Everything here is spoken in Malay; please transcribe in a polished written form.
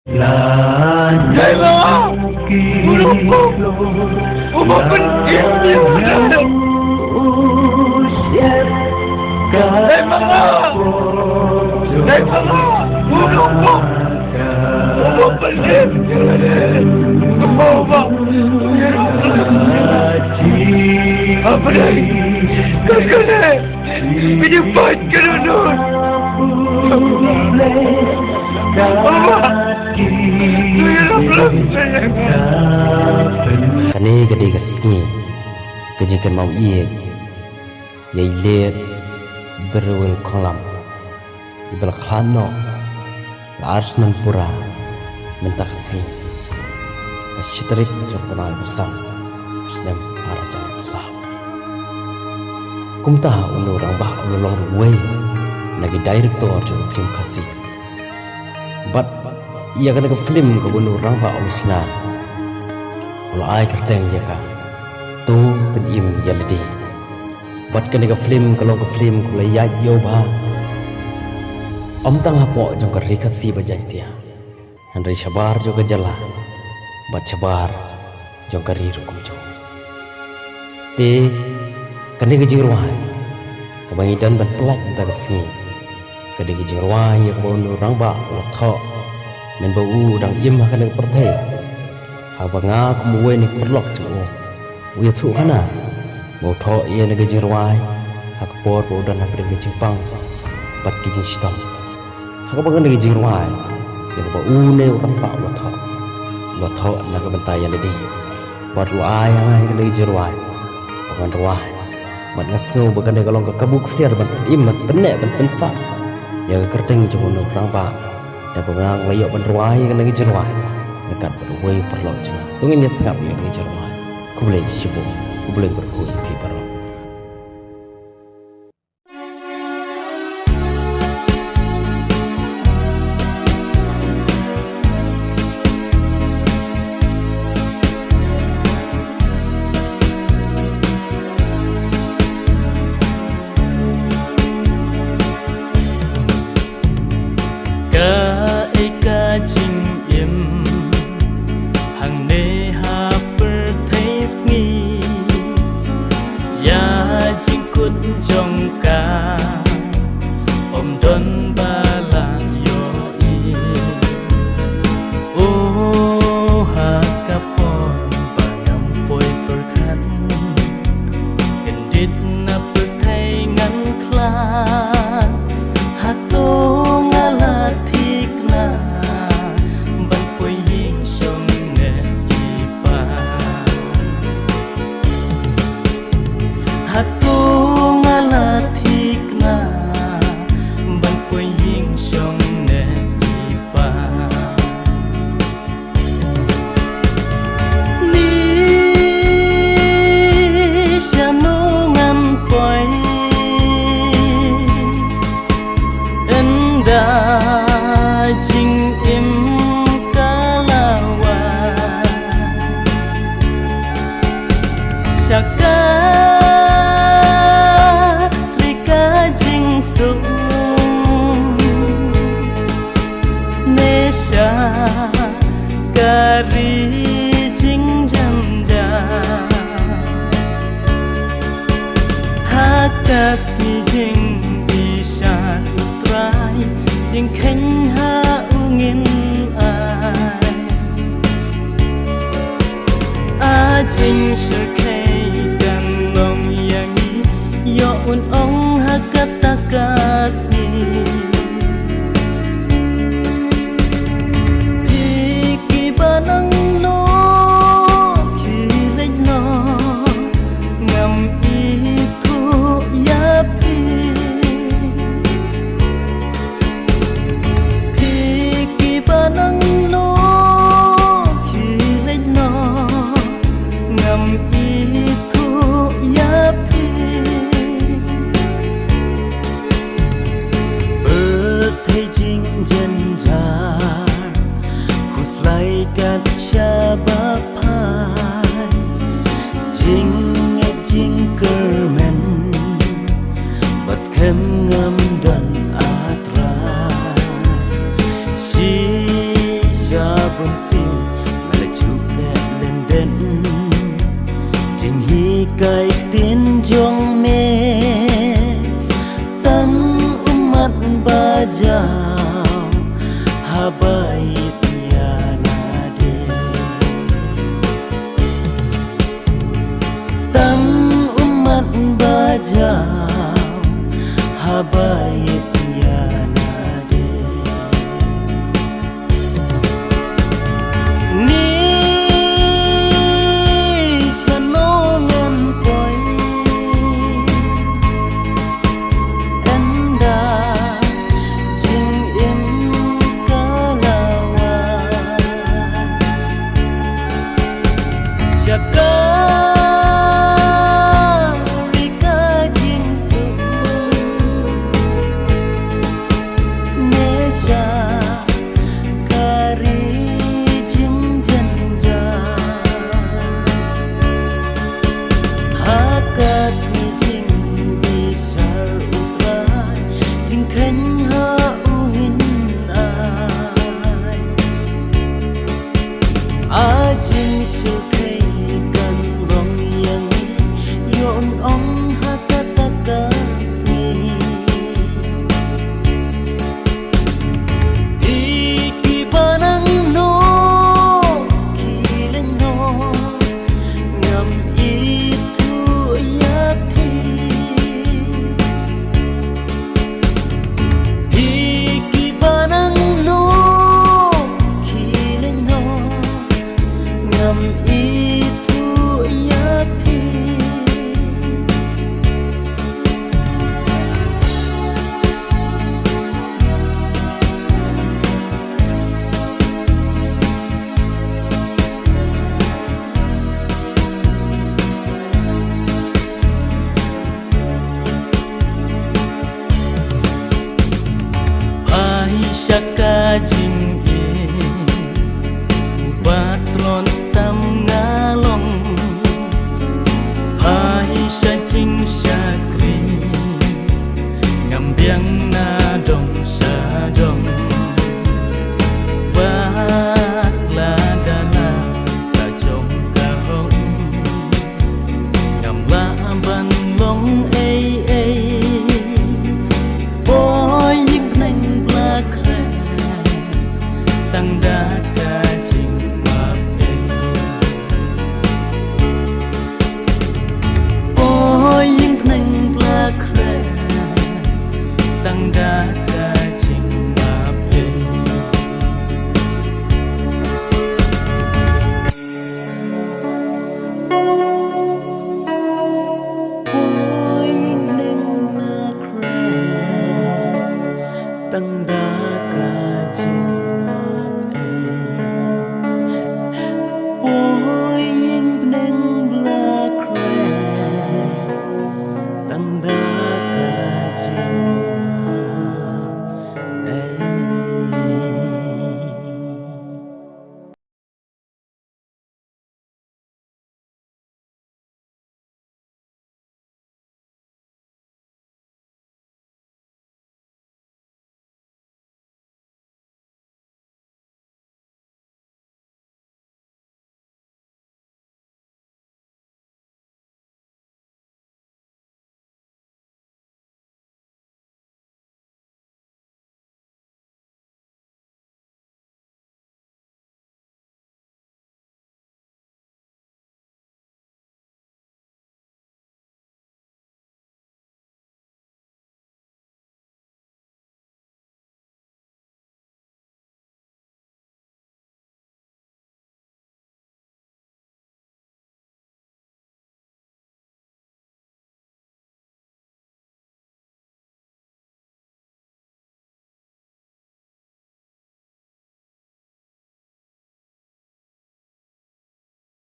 Dai baba, mulutku, ubah penting dia ada. Dai baba, mulutku, ubah penting dia ada. Baba, apa lagi? Kekene, ini baik kerana. Kani gadi gasngi kejikan mau iye yai let berwil kolam ibal klano la arsnan pura mentaksi kasyitrik jorbanai bersam sedem para jalan besar kumta unu orang bah ulolong ruway lagi director jo film kasih but ia kena ke film ke unu orang bah original ulah ai kerteng ya ka tu penim ya ledi but kena ke film kalau ke film kula ya yo ba om tang hapo jong ka rikasi bajan tia handai sabar jo ke jala but sabar jong ka ri rukum jo te kena ke jirwai ke bangi dan ban pelak ta singi kena ke jirwai ya ko unu orang ba ulah tho men bau dang im kena perthe Habanga kumuwe ni perlok cuo, uya tu kana, mau tho ia negeri jirwai, hak por bau dan hak negeri jipang, bat kijing stam, hak bang negeri jirwai, ya bau une orang tak lo tho nak bentai yang ledi, bat ruai yang ai negeri jirwai, bangan ruai, mat ngasngu bagan negeri long kabuk siar ban imat benek ban pensak, ya kerteng cuo orang pak, dan bangang layok ban ruai yang negeri jirwai. Dekat berway perlu cuma tungin dia sengap yang mengejarlah ku boleh sibuk ku boleh berkuih pi baru jongka om don balang yoi oh hakapon pangampoi perkan kendit na pertai ngan klan hato ngalatik na ban poi ying song ne ipa hato jing im kalawa saka rika jing sung nesha kari jing janja hakas ni jing bisa utrai jing khen ha ungin ai a jing sher khay dan long yangi yo un ong ha katakas ni piki banang no ki lek no ngam itu ya pi banang no ki lek no ngam bom si mà là chụp lên đến trình hi cây tiến dòng mê tăng umat bajau habai tiada de tăng umat bajau habai Shaka jing e patron tam ngalong pai sha jing shakri ngam biang na dong sa dong bat la dana ta chong ka hong ngam la ban long ei ei boy yip nang la tăng đa